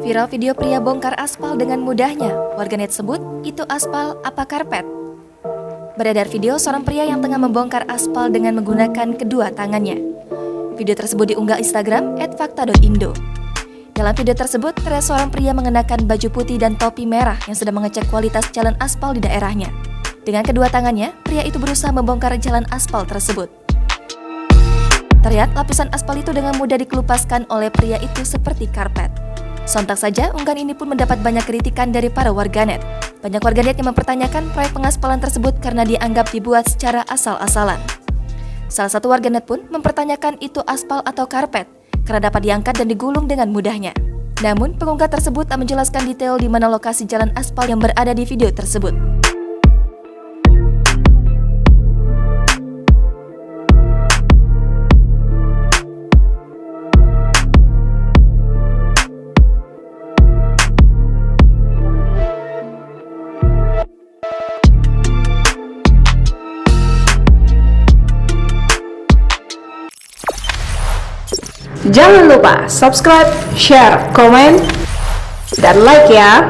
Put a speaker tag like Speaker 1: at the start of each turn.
Speaker 1: Viral video pria bongkar aspal dengan mudahnya. Warganet sebut, itu aspal apa karpet? Beredar video seorang pria yang tengah membongkar aspal dengan menggunakan kedua tangannya. Video tersebut diunggah Instagram @fakta.indo. Dalam video tersebut, terlihat seorang pria mengenakan baju putih dan topi merah yang sedang mengecek kualitas jalan aspal di daerahnya. Dengan kedua tangannya, pria itu berusaha membongkar jalan aspal tersebut. Terlihat lapisan aspal itu dengan mudah dikelupaskan oleh pria itu seperti karpet. Sontak saja, unggahan ini pun mendapat banyak kritikan dari para warganet. Banyak warganet yang mempertanyakan proyek pengaspalan tersebut karena dianggap dibuat secara asal-asalan. Salah satu warganet pun mempertanyakan itu aspal atau karpet, karena dapat diangkat dan digulung dengan mudahnya. Namun, pengunggah tersebut tak menjelaskan detail di mana lokasi jalan aspal yang berada di video tersebut.
Speaker 2: Jangan lupa subscribe, share, komen, dan like ya.